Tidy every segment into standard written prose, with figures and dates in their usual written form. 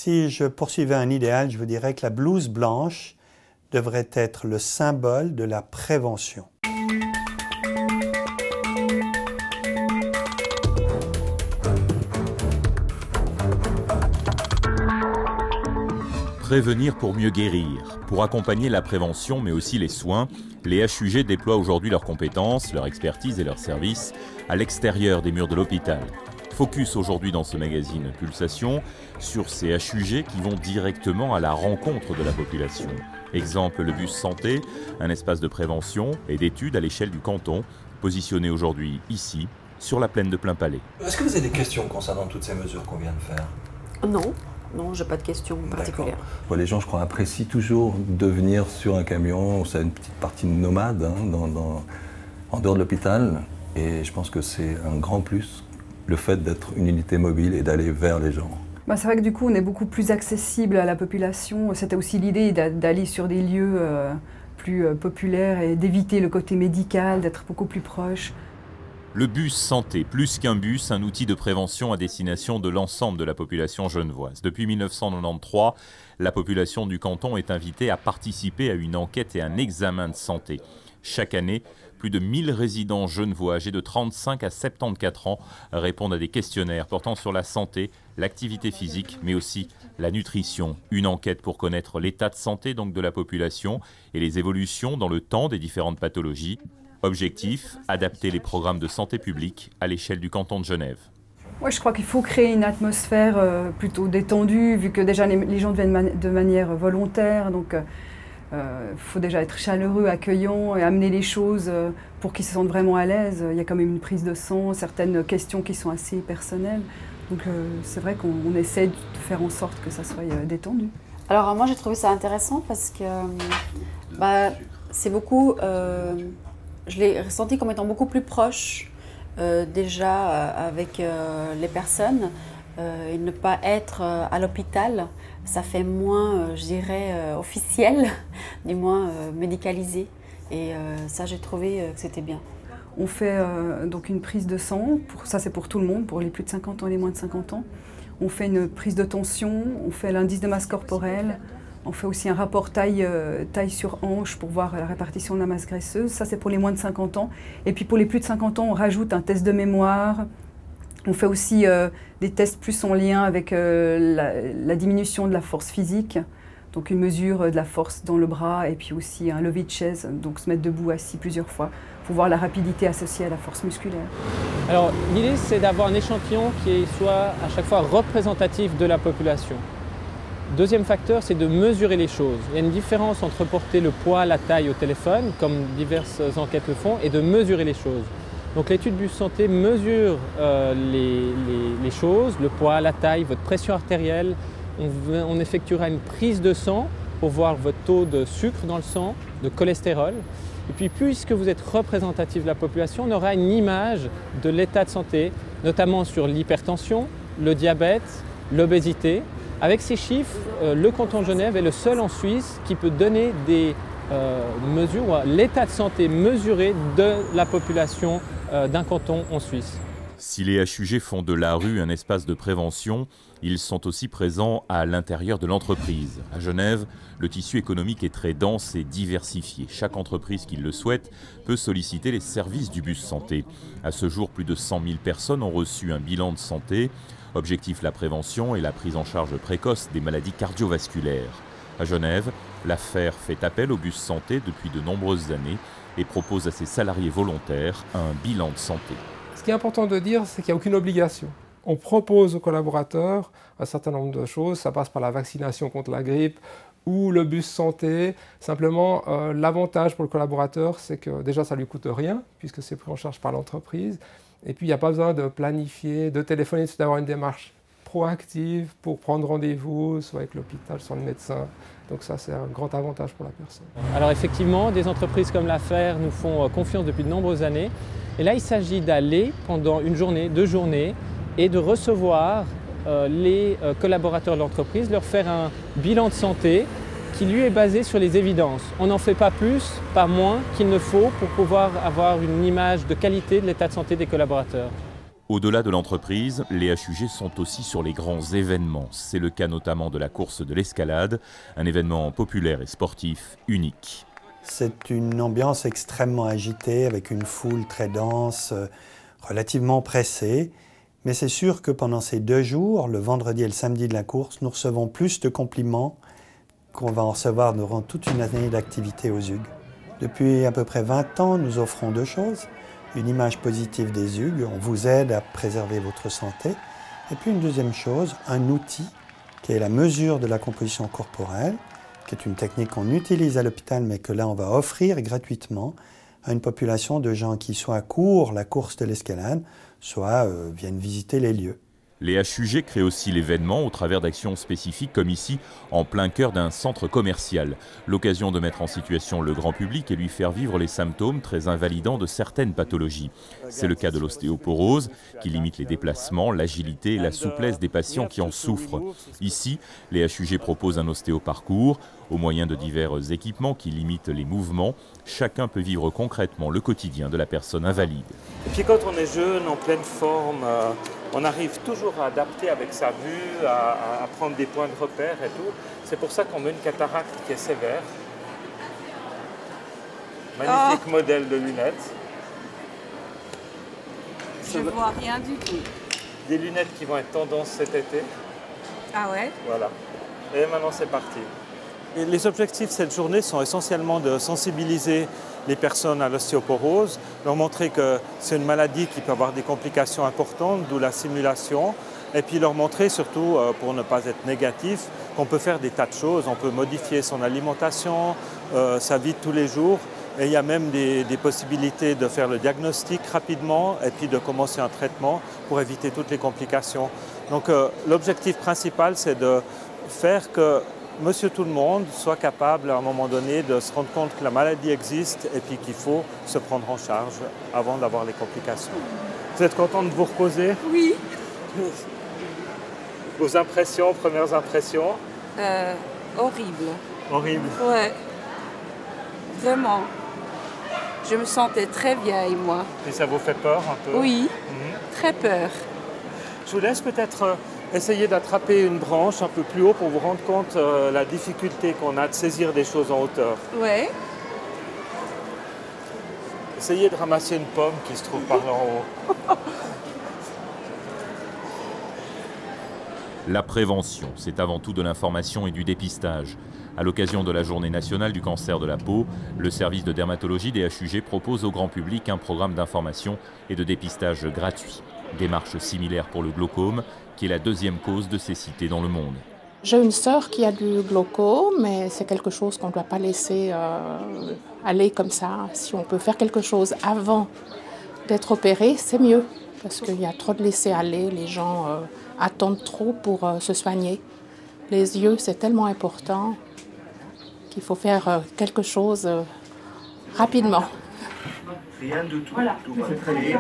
Si je poursuivais un idéal, je vous dirais que la blouse blanche devrait être le symbole de la prévention. Prévenir pour mieux guérir. Pour accompagner la prévention mais aussi les soins, les HUG déploient aujourd'hui leurs compétences, leur expertise et leurs services à l'extérieur des murs de l'hôpital. Focus aujourd'hui dans ce magazine Pulsation sur ces HUG qui vont directement à la rencontre de la population. Exemple, le bus santé, un espace de prévention et d'études à l'échelle du canton, positionné aujourd'hui ici, sur la plaine de Plainpalais. Est-ce que vous avez des questions concernant toutes ces mesures qu'on vient de faire? Non. Non, je n'ai pas de questions particulières. Bon, les gens, je crois, apprécient toujours de venir sur un camion. C'est une petite partie nomade en dehors de l'hôpital. Et je pense que c'est un grand plus, le fait d'être une unité mobile et d'aller vers les gens. C'est vrai que du coup, on est beaucoup plus accessible à la population. C'était aussi l'idée d'aller sur des lieux plus populaires et d'éviter le côté médical, d'être beaucoup plus proche. Le bus santé, plus qu'un bus, un outil de prévention à destination de l'ensemble de la population genevoise. Depuis 1993, la population du canton est invitée à participer à une enquête et un examen de santé. Chaque année, plus de 1000 résidents genevois âgés de 35 à 74 ans répondent à des questionnaires portant sur la santé, l'activité physique, mais aussi la nutrition. Une enquête pour connaître l'état de santé donc de la population et les évolutions dans le temps des différentes pathologies. Objectif, adapter les programmes de santé publique à l'échelle du canton de Genève. Ouais, je crois qu'il faut créer une atmosphère plutôt détendue, vu que déjà les gens viennent de manière volontaire. Donc il faut déjà être chaleureux, accueillant et amener les choses pour qu'ils se sentent vraiment à l'aise. Il y a quand même une prise de sang, certaines questions qui sont assez personnelles. Donc c'est vrai qu'on essaie de faire en sorte que ça soit détendu. Alors moi j'ai trouvé ça intéressant parce que c'est beaucoup... je l'ai ressenti comme étant beaucoup plus proche déjà avec les personnes et ne pas être à l'hôpital, ça fait moins, je dirais, officiel, du moins médicalisé. Et ça, j'ai trouvé que c'était bien. On fait donc une prise de sang, ça c'est pour tout le monde, pour les plus de 50 ans et les moins de 50 ans. On fait une prise de tension, on fait l'indice de masse corporelle. On fait aussi un rapport taille sur hanche pour voir la répartition de la masse graisseuse. Ça, c'est pour les moins de 50 ans. Et puis pour les plus de 50 ans, on rajoute un test de mémoire. On fait aussi des tests plus en lien avec la diminution de la force physique. Donc une mesure de la force dans le bras et puis aussi un lever de chaise, donc se mettre debout assis plusieurs fois pour voir la rapidité associée à la force musculaire. Alors l'idée, c'est d'avoir un échantillon qui soit à chaque fois représentatif de la population. Deuxième facteur, c'est de mesurer les choses. Il y a une différence entre porter le poids, la taille au téléphone, comme diverses enquêtes le font, et de mesurer les choses. Donc l'étude Bus Santé mesure les choses, le poids, la taille, votre pression artérielle. On effectuera une prise de sang pour voir votre taux de sucre dans le sang, de cholestérol. Et puis puisque vous êtes représentatif de la population, on aura une image de l'état de santé, notamment sur l'hypertension, le diabète, l'obésité. Avec ces chiffres, le canton de Genève est le seul en Suisse qui peut donner des mesures, l'état de santé mesuré de la population d'un canton en Suisse. Si les HUG font de la rue un espace de prévention, ils sont aussi présents à l'intérieur de l'entreprise. À Genève, le tissu économique est très dense et diversifié. Chaque entreprise qui le souhaite peut solliciter les services du bus santé. À ce jour, plus de 100 000 personnes ont reçu un bilan de santé. Objectif, la prévention et la prise en charge précoce des maladies cardiovasculaires. À Genève, l'affaire fait appel au bus santé depuis de nombreuses années et propose à ses salariés volontaires un bilan de santé. Ce qui est important de dire, c'est qu'il n'y a aucune obligation. On propose aux collaborateurs un certain nombre de choses. Ça passe par la vaccination contre la grippe ou le bus santé. Simplement, l'avantage pour le collaborateur, c'est que déjà, ça ne lui coûte rien puisque c'est pris en charge par l'entreprise. Et puis, il n'y a pas besoin de planifier, de téléphoner, d'avoir une démarche proactive pour prendre rendez-vous, soit avec l'hôpital, soit le médecin. Donc ça, c'est un grand avantage pour la personne. Alors effectivement, des entreprises comme l'affaire nous font confiance depuis de nombreuses années. Et là, il s'agit d'aller pendant une journée, 2 journées, et de recevoir les collaborateurs de l'entreprise, leur faire un bilan de santé qui lui est basé sur les évidences. On n'en fait pas plus, pas moins qu'il ne faut pour pouvoir avoir une image de qualité de l'état de santé des collaborateurs. Au-delà de l'entreprise, les HUG sont aussi sur les grands événements. C'est le cas notamment de la course de l'escalade, un événement populaire et sportif unique. C'est une ambiance extrêmement agitée avec une foule très dense, relativement pressée. Mais c'est sûr que pendant ces 2 jours, le vendredi et le samedi de la course, nous recevons plus de compliments qu'on va en recevoir durant toute une année d'activité aux Hugues. Depuis à peu près 20 ans, nous offrons 2 choses. Une image positive des Hugues, on vous aide à préserver votre santé. Et puis une deuxième chose, un outil qui est la mesure de la composition corporelle, qui est une technique qu'on utilise à l'hôpital, mais que là on va offrir gratuitement à une population de gens qui soit courent la course de l'escalade, soit viennent visiter les lieux. Les HUG créent aussi l'événement au travers d'actions spécifiques comme ici, en plein cœur d'un centre commercial. L'occasion de mettre en situation le grand public et lui faire vivre les symptômes très invalidants de certaines pathologies. C'est le cas de l'ostéoporose, qui limite les déplacements, l'agilité et la souplesse des patients qui en souffrent. Ici, les HUG proposent un ostéoparcours. Au moyen de divers équipements qui limitent les mouvements, chacun peut vivre concrètement le quotidien de la personne invalide. Et puis quand on est jeune, en pleine forme, on arrive toujours à adapter avec sa vue, à prendre des points de repère et tout. C'est pour ça qu'on met une cataracte qui est sévère. Magnifique modèle de lunettes. Je vois rien du tout. Des lunettes qui vont être tendance cet été. Ah ouais? Voilà. Et maintenant c'est parti. Et les objectifs de cette journée sont essentiellement de sensibiliser les personnes à l'ostéoporose, leur montrer que c'est une maladie qui peut avoir des complications importantes, d'où la simulation, et puis leur montrer surtout, pour ne pas être négatif, qu'on peut faire des tas de choses. On peut modifier son alimentation, sa vie de tous les jours, et il y a même des possibilités de faire le diagnostic rapidement et puis de commencer un traitement pour éviter toutes les complications. Donc l'objectif principal, c'est de faire que Monsieur Tout-le-Monde soit capable à un moment donné de se rendre compte que la maladie existe et puis qu'il faut se prendre en charge avant d'avoir les complications. Vous êtes content de vous reposer? Oui. Vos impressions, premières impressions? Horrible. Horrible. Ouais. Vraiment. Je me sentais très vieille, moi. Et ça vous fait peur un peu? Oui, très peur. Je vous laisse peut-être essayer d'attraper une branche un peu plus haut pour vous rendre compte de la difficulté qu'on a de saisir des choses en hauteur. Ouais. Essayez de ramasser une pomme qui se trouve par là en haut. La prévention, c'est avant tout de l'information et du dépistage. À l'occasion de la Journée nationale du cancer de la peau, le service de dermatologie des HUG propose au grand public un programme d'information et de dépistage gratuit. Démarche similaire pour le glaucome, qui est la 2e cause de cécité dans le monde. J'ai une sœur qui a du glaucome, mais c'est quelque chose qu'on ne doit pas laisser aller comme ça. Si on peut faire quelque chose avant d'être opéré, c'est mieux. Parce qu'il y a trop de laisser-aller, les gens attendent trop pour se soigner. Les yeux, c'est tellement important qu'il faut faire quelque chose rapidement. Rien de tout, tout va très bien.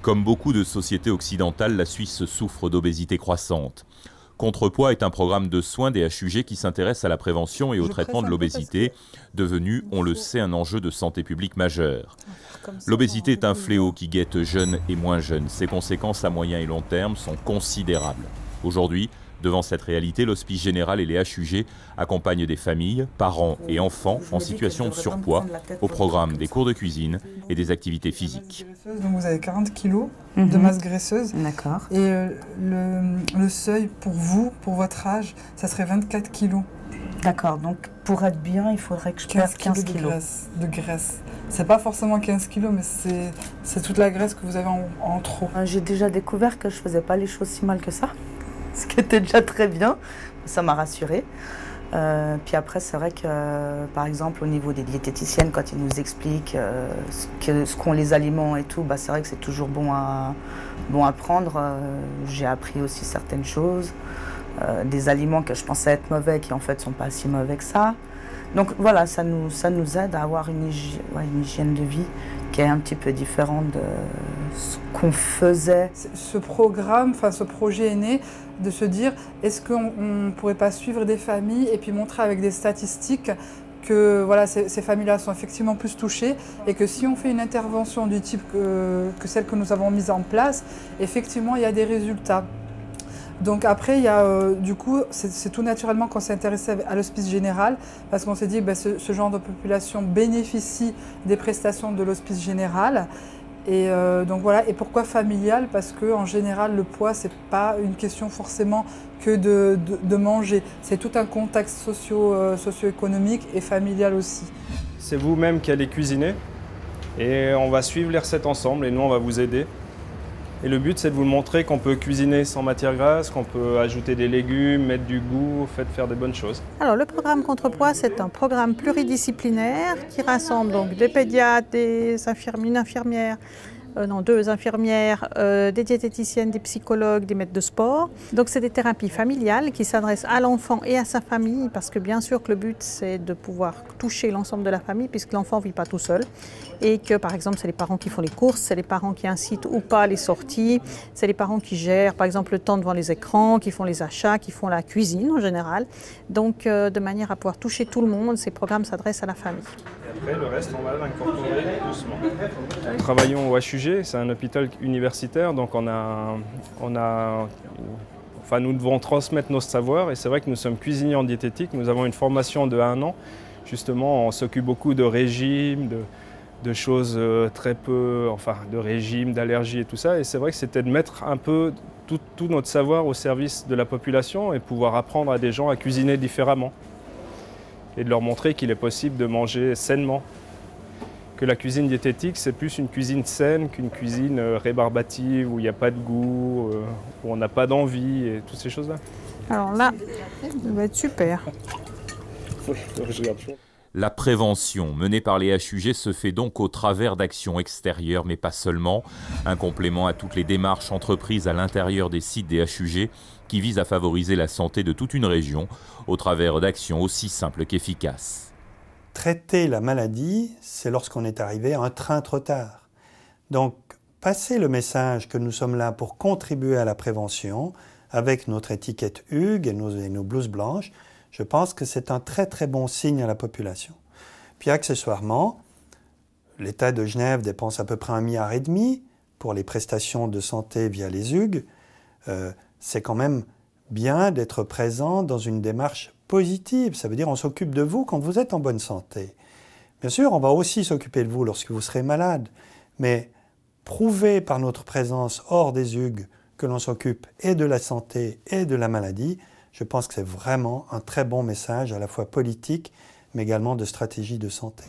Comme beaucoup de sociétés occidentales, la Suisse souffre d'obésité croissante. Contrepoids est un programme de soins des HUG qui s'intéresse à la prévention et au traitement de l'obésité, devenu, on le sait, un enjeu de santé publique majeur. L'obésité est un fléau qui guette jeunes et moins jeunes. Ses conséquences à moyen et long terme sont considérables. Aujourd'hui, devant cette réalité, l'Hospice Général et les HUG accompagnent des familles, parents et enfants en situation de surpoids au programme des cours de cuisine et des activités physiques. Donc vous avez 40 kg de masse graisseuse. D'accord. Et le seuil pour vous, pour votre âge, ça serait 24 kg. D'accord, donc pour être bien, il faudrait que je perde 15 kg. De graisse. C'est pas forcément 15 kg, mais c'est toute la graisse que vous avez en trop. J'ai déjà découvert que je faisais pas les choses si mal que ça. Ce qui était déjà très bien, ça m'a rassurée. Puis après, c'est vrai que, par exemple, au niveau des diététiciennes, quand ils nous expliquent ce qu'ont les aliments et tout, bah, c'est vrai que c'est toujours bon à prendre. J'ai appris aussi certaines choses. Des aliments que je pensais être mauvais, qui en fait sont pas si mauvais que ça. Donc voilà, ça nous aide à avoir une hygiène de vie qui est un petit peu différente de ce qu'on faisait. Ce programme, ce projet est né de se dire, est-ce qu'on ne pourrait pas suivre des familles et puis montrer avec des statistiques que voilà, ces familles-là sont effectivement plus touchées et que si on fait une intervention du type que celle que nous avons mise en place, effectivement, il y a des résultats. Donc après, il y a, du coup, c'est tout naturellement qu'on s'est intéressé à l'hospice général parce qu'on s'est dit que ce genre de population bénéficie des prestations de l'hospice général. Et donc voilà, et pourquoi familial? Parce qu'en général, le poids, c'est pas une question forcément que de manger. C'est tout un contexte socio-économique et familial aussi. C'est vous-même qui allez cuisiner et on va suivre les recettes ensemble et nous, on va vous aider. Et le but, c'est de vous montrer qu'on peut cuisiner sans matière grasse, qu'on peut ajouter des légumes, mettre du goût, faire des bonnes choses. Alors, le programme Contrepoids, c'est un programme pluridisciplinaire qui rassemble donc des pédiatres, une infirmière, deux infirmières, des diététiciennes, des psychologues, des maîtres de sport. Donc c'est des thérapies familiales qui s'adressent à l'enfant et à sa famille parce que bien sûr que le but c'est de pouvoir toucher l'ensemble de la famille puisque l'enfant ne vit pas tout seul et que par exemple c'est les parents qui font les courses, c'est les parents qui incitent ou pas les sorties, c'est les parents qui gèrent par exemple le temps devant les écrans, qui font les achats, qui font la cuisine en général. Donc de manière à pouvoir toucher tout le monde, ces programmes s'adressent à la famime. Après, le reste, on va l'incorporer doucement. Nous travaillons au HUG, c'est un hôpital universitaire, donc nous devons transmettre nos savoirs et c'est vrai que nous sommes cuisiniers en diététique, nous avons une formation de 1 an. Justement, on s'occupe beaucoup de régimes, de choses très peu, de régimes, d'allergies et tout ça. Et c'est vrai que c'était de mettre un peu tout notre savoir au service de la population et pouvoir apprendre à des gens à cuisiner différemment. Et de leur montrer qu'il est possible de manger sainement. Que la cuisine diététique, c'est plus une cuisine saine qu'une cuisine rébarbative, où il n'y a pas de goût, où on n'a pas d'envie, et toutes ces choses-là. Alors là, ça va être super. La prévention menée par les HUG se fait donc au travers d'actions extérieures, mais pas seulement. Un complément à toutes les démarches entreprises à l'intérieur des sites des HUG qui visent à favoriser la santé de toute une région au travers d'actions aussi simples qu'efficaces. Traiter la maladie, c'est lorsqu'on est arrivé à un train trop tard. Donc, passer le message que nous sommes là pour contribuer à la prévention avec notre étiquette Hugues et nos blouses blanches, je pense que c'est un très très bon signe à la population. Puis accessoirement, l'État de Genève dépense à peu près 1,5 milliard pour les prestations de santé via les Hugues. C'est quand même bien d'être présent dans une démarche positive. Ça veut dire on s'occupe de vous quand vous êtes en bonne santé. Bien sûr, on va aussi s'occuper de vous lorsque vous serez malade, mais prouver par notre présence hors des Hugues que l'on s'occupe et de la santé et de la maladie, je pense que c'est vraiment un très bon message à la fois politique, mais également de stratégie de santé.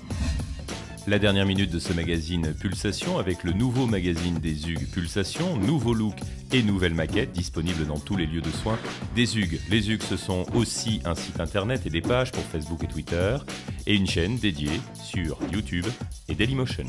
La dernière minute de ce magazine Pulsation avec le nouveau magazine des Hugues Pulsation, nouveau look et nouvelle maquette disponible dans tous les lieux de soins des Hugues. Les Hugues, ce sont aussi un site internet et des pages pour Facebook et Twitter et une chaîne dédiée sur YouTube et Dailymotion.